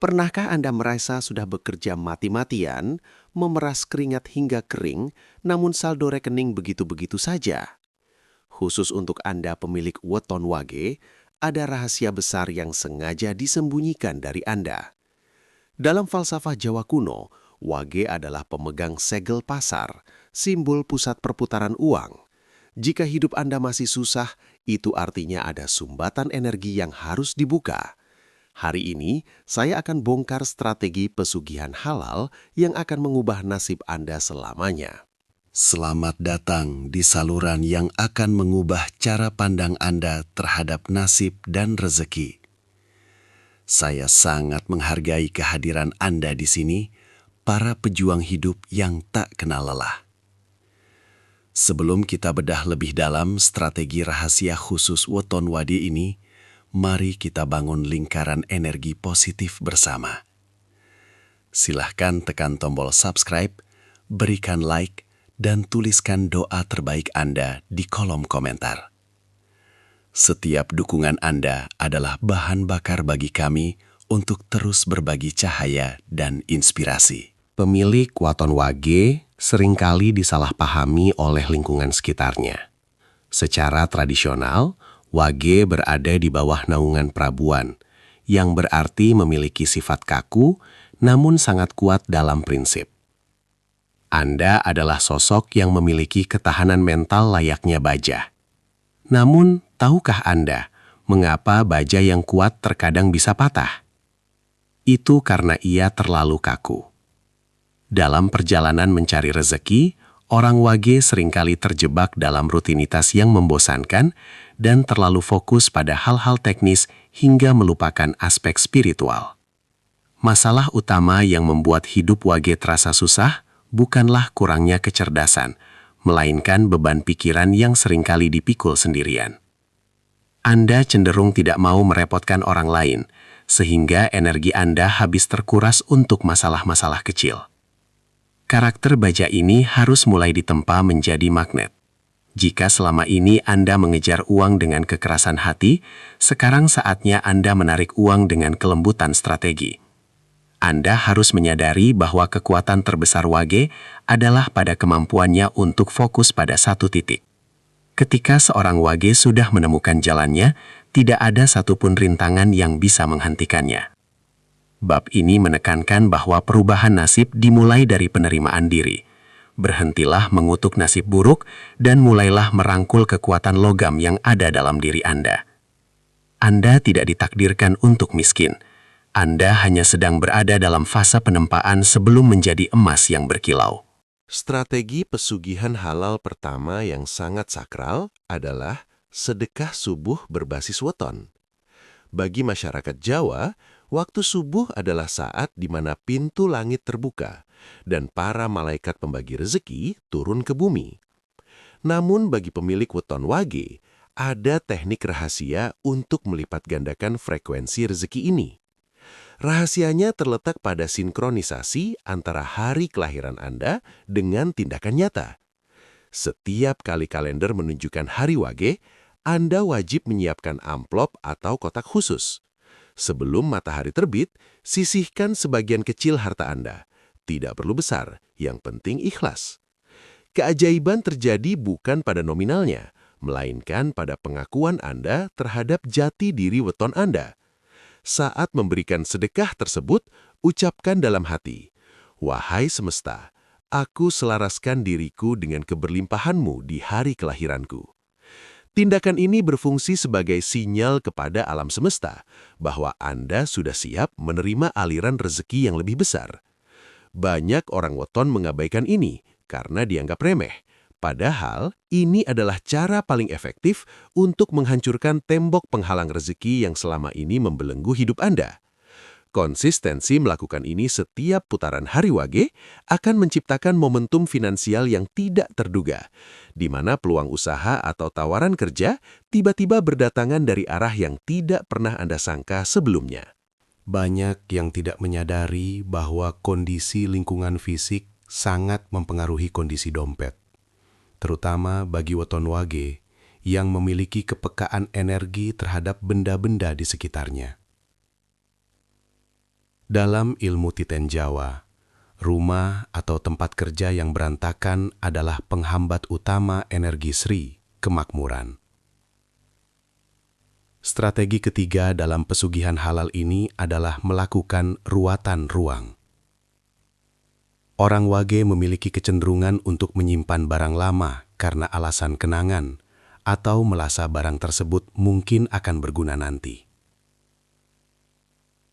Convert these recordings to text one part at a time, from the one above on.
Pernahkah Anda merasa sudah bekerja mati-matian, memeras keringat hingga kering, namun saldo rekening begitu-begitu saja? Khusus untuk Anda pemilik weton wage, ada rahasia besar yang sengaja disembunyikan dari Anda. Dalam falsafah Jawa kuno, wage adalah pemegang segel pasar, simbol pusat perputaran uang. Jika hidup Anda masih susah, itu artinya ada sumbatan energi yang harus dibuka. Hari ini, saya akan bongkar strategi pesugihan halal yang akan mengubah nasib Anda selamanya. Selamat datang di saluran yang akan mengubah cara pandang Anda terhadap nasib dan rezeki. Saya sangat menghargai kehadiran Anda di sini, para pejuang hidup yang tak kenal lelah. Sebelum kita bedah lebih dalam strategi rahasia khusus weton wage ini, mari kita bangun lingkaran energi positif bersama. Silahkan tekan tombol subscribe, berikan like, dan tuliskan doa terbaik Anda di kolom komentar. Setiap dukungan Anda adalah bahan bakar bagi kami untuk terus berbagi cahaya dan inspirasi. Pemilik weton wage seringkali disalahpahami oleh lingkungan sekitarnya. Secara tradisional, wage berada di bawah naungan prabuan, yang berarti memiliki sifat kaku namun sangat kuat dalam prinsip. Anda adalah sosok yang memiliki ketahanan mental layaknya baja. Namun, tahukah Anda mengapa baja yang kuat terkadang bisa patah? Itu karena ia terlalu kaku. Dalam perjalanan mencari rezeki, orang wage seringkali terjebak dalam rutinitas yang membosankan dan terlalu fokus pada hal-hal teknis hingga melupakan aspek spiritual. Masalah utama yang membuat hidup wage terasa susah bukanlah kurangnya kecerdasan, melainkan beban pikiran yang seringkali dipikul sendirian. Anda cenderung tidak mau merepotkan orang lain, sehingga energi Anda habis terkuras untuk masalah-masalah kecil. Karakter baja ini harus mulai ditempa menjadi magnet. Jika selama ini Anda mengejar uang dengan kekerasan hati, sekarang saatnya Anda menarik uang dengan kelembutan strategi. Anda harus menyadari bahwa kekuatan terbesar wage adalah pada kemampuannya untuk fokus pada satu titik. Ketika seorang wage sudah menemukan jalannya, tidak ada satupun rintangan yang bisa menghentikannya. Bab ini menekankan bahwa perubahan nasib dimulai dari penerimaan diri. Berhentilah mengutuk nasib buruk dan mulailah merangkul kekuatan logam yang ada dalam diri Anda. Anda tidak ditakdirkan untuk miskin. Anda hanya sedang berada dalam fase penempaan sebelum menjadi emas yang berkilau. Strategi pesugihan halal pertama yang sangat sakral adalah sedekah subuh berbasis weton. Bagi masyarakat Jawa, waktu subuh adalah saat di mana pintu langit terbuka dan para malaikat pembagi rezeki turun ke bumi. Namun bagi pemilik weton wage, ada teknik rahasia untuk melipat gandakan frekuensi rezeki ini. Rahasianya terletak pada sinkronisasi antara hari kelahiran Anda dengan tindakan nyata. Setiap kali kalender menunjukkan hari wage, Anda wajib menyiapkan amplop atau kotak khusus. Sebelum matahari terbit, sisihkan sebagian kecil harta Anda. Tidak perlu besar, yang penting ikhlas. Keajaiban terjadi bukan pada nominalnya, melainkan pada pengakuan Anda terhadap jati diri weton Anda. Saat memberikan sedekah tersebut, ucapkan dalam hati, "Wahai semesta, aku selaraskan diriku dengan keberlimpahanmu di hari kelahiranku." Tindakan ini berfungsi sebagai sinyal kepada alam semesta bahwa Anda sudah siap menerima aliran rezeki yang lebih besar. Banyak orang weton mengabaikan ini karena dianggap remeh. Padahal, ini adalah cara paling efektif untuk menghancurkan tembok penghalang rezeki yang selama ini membelenggu hidup Anda. Konsistensi melakukan ini setiap putaran hari wage akan menciptakan momentum finansial yang tidak terduga, di mana peluang usaha atau tawaran kerja tiba-tiba berdatangan dari arah yang tidak pernah Anda sangka sebelumnya. Banyak yang tidak menyadari bahwa kondisi lingkungan fisik sangat mempengaruhi kondisi dompet, terutama bagi weton wage yang memiliki kepekaan energi terhadap benda-benda di sekitarnya. Dalam ilmu Titen Jawa, rumah atau tempat kerja yang berantakan adalah penghambat utama energi Sri, kemakmuran. Strategi ketiga dalam pesugihan halal ini adalah melakukan ruatan ruang. Orang Wage memiliki kecenderungan untuk menyimpan barang lama karena alasan kenangan atau merasa barang tersebut mungkin akan berguna nanti.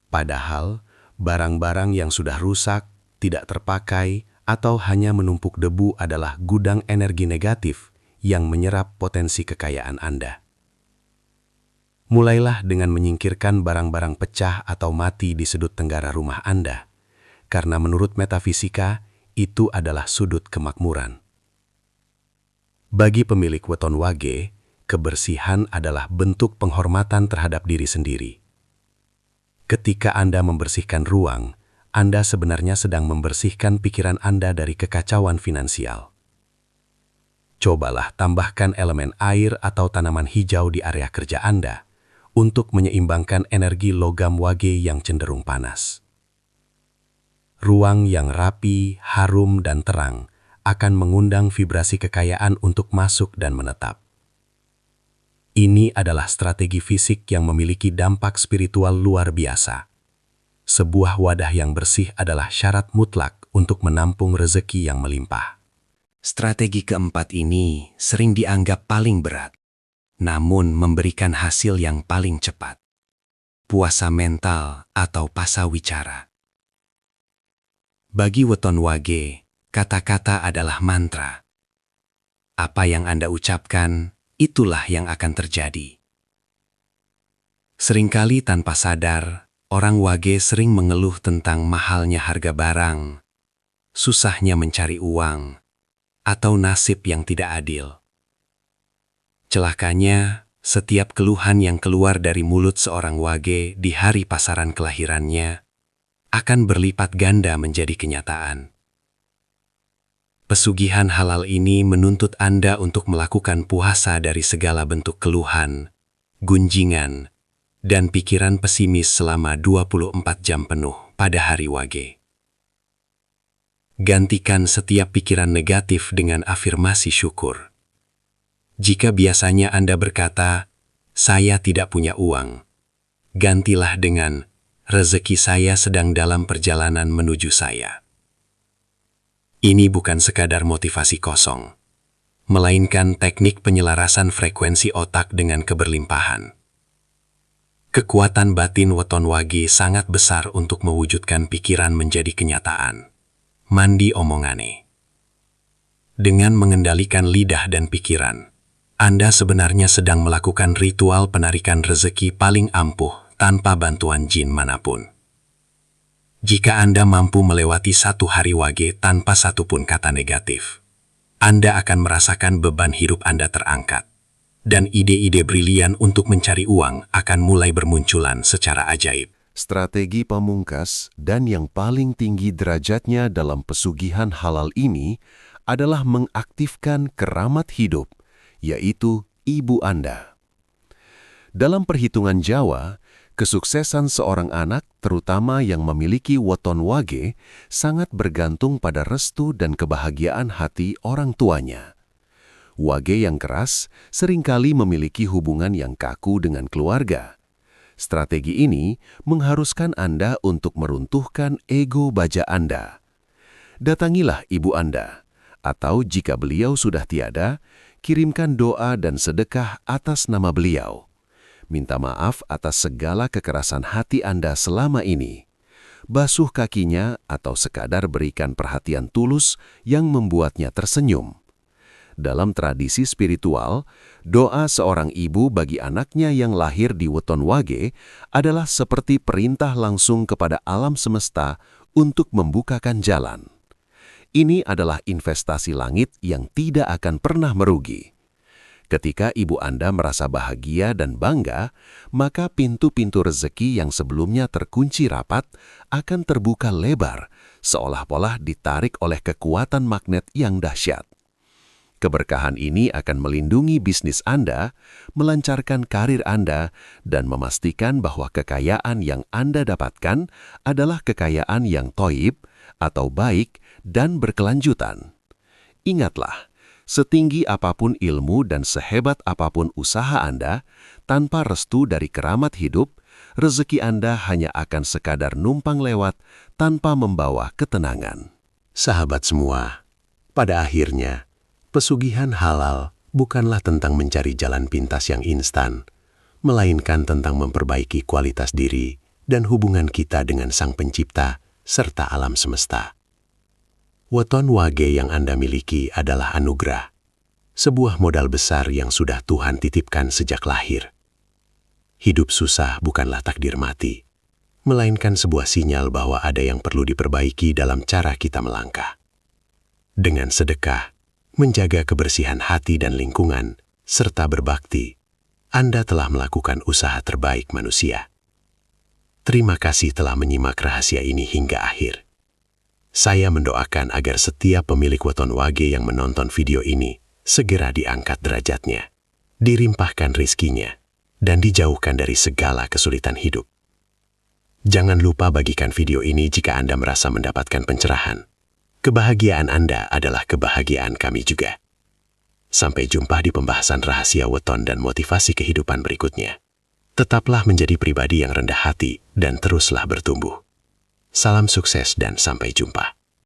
Padahal, barang-barang yang sudah rusak, tidak terpakai, atau hanya menumpuk debu adalah gudang energi negatif yang menyerap potensi kekayaan Anda. Mulailah dengan menyingkirkan barang-barang pecah atau mati di sudut tenggara rumah Anda, karena menurut metafisika, itu adalah sudut kemakmuran. Bagi pemilik weton Wage, kebersihan adalah bentuk penghormatan terhadap diri sendiri. Ketika Anda membersihkan ruang, Anda sebenarnya sedang membersihkan pikiran Anda dari kekacauan finansial. Cobalah tambahkan elemen air atau tanaman hijau di area kerja Anda untuk menyeimbangkan energi logam Wage yang cenderung panas. Ruang yang rapi, harum, dan terang akan mengundang vibrasi kekayaan untuk masuk dan menetap. Ini adalah strategi fisik yang memiliki dampak spiritual luar biasa. Sebuah wadah yang bersih adalah syarat mutlak untuk menampung rezeki yang melimpah. Strategi keempat ini sering dianggap paling berat, namun memberikan hasil yang paling cepat. Puasa mental atau pasawicara. Bagi weton Wage, kata-kata adalah mantra. Apa yang Anda ucapkan, itulah yang akan terjadi. Seringkali tanpa sadar, orang Wage sering mengeluh tentang mahalnya harga barang, susahnya mencari uang, atau nasib yang tidak adil. Celakanya, setiap keluhan yang keluar dari mulut seorang Wage di hari pasaran kelahirannya akan berlipat ganda menjadi kenyataan. Pesugihan halal ini menuntut Anda untuk melakukan puasa dari segala bentuk keluhan, gunjingan, dan pikiran pesimis selama 24 jam penuh pada hari Wage. Gantikan setiap pikiran negatif dengan afirmasi syukur. Jika biasanya Anda berkata, "Saya tidak punya uang," gantilah dengan, "Rezeki saya sedang dalam perjalanan menuju saya." Ini bukan sekadar motivasi kosong, melainkan teknik penyelarasan frekuensi otak dengan keberlimpahan. Kekuatan batin weton Wage sangat besar untuk mewujudkan pikiran menjadi kenyataan. Mandi omongane. Dengan mengendalikan lidah dan pikiran, Anda sebenarnya sedang melakukan ritual penarikan rezeki paling ampuh tanpa bantuan jin manapun. Jika Anda mampu melewati satu hari Wage tanpa satupun kata negatif, Anda akan merasakan beban hidup Anda terangkat, dan ide-ide brilian untuk mencari uang akan mulai bermunculan secara ajaib. Strategi pamungkas dan yang paling tinggi derajatnya dalam pesugihan halal ini adalah mengaktifkan keramat hidup, yaitu ibu Anda. Dalam perhitungan Jawa, kesuksesan seorang anak, terutama yang memiliki weton Wage, sangat bergantung pada restu dan kebahagiaan hati orang tuanya. Wage yang keras seringkali memiliki hubungan yang kaku dengan keluarga. Strategi ini mengharuskan Anda untuk meruntuhkan ego baja Anda. Datangilah ibu Anda, atau jika beliau sudah tiada, kirimkan doa dan sedekah atas nama beliau. Minta maaf atas segala kekerasan hati Anda selama ini. Basuh kakinya atau sekadar berikan perhatian tulus yang membuatnya tersenyum. Dalam tradisi spiritual, doa seorang ibu bagi anaknya yang lahir di weton Wage adalah seperti perintah langsung kepada alam semesta untuk membukakan jalan. Ini adalah investasi langit yang tidak akan pernah merugi. Ketika ibu Anda merasa bahagia dan bangga, maka pintu-pintu rezeki yang sebelumnya terkunci rapat akan terbuka lebar, seolah-olah ditarik oleh kekuatan magnet yang dahsyat. Keberkahan ini akan melindungi bisnis Anda, melancarkan karir Anda, dan memastikan bahwa kekayaan yang Anda dapatkan adalah kekayaan yang toib atau baik dan berkelanjutan. Ingatlah, setinggi apapun ilmu dan sehebat apapun usaha Anda, tanpa restu dari keramat hidup, rezeki Anda hanya akan sekadar numpang lewat tanpa membawa ketenangan. Sahabat semua, pada akhirnya, pesugihan halal bukanlah tentang mencari jalan pintas yang instan, melainkan tentang memperbaiki kualitas diri dan hubungan kita dengan Sang Pencipta serta alam semesta. Weton wage yang Anda miliki adalah anugerah, sebuah modal besar yang sudah Tuhan titipkan sejak lahir. Hidup susah bukanlah takdir mati, melainkan sebuah sinyal bahwa ada yang perlu diperbaiki dalam cara kita melangkah. Dengan sedekah, menjaga kebersihan hati dan lingkungan, serta berbakti, Anda telah melakukan usaha terbaik manusia. Terima kasih telah menyimak rahasia ini hingga akhir. Saya mendoakan agar setiap pemilik weton wage yang menonton video ini segera diangkat derajatnya, dilimpahkan rizkinya, dan dijauhkan dari segala kesulitan hidup. Jangan lupa bagikan video ini jika Anda merasa mendapatkan pencerahan. Kebahagiaan Anda adalah kebahagiaan kami juga. Sampai jumpa di pembahasan rahasia weton dan motivasi kehidupan berikutnya. Tetaplah menjadi pribadi yang rendah hati dan teruslah bertumbuh. Salam sukses dan sampai jumpa.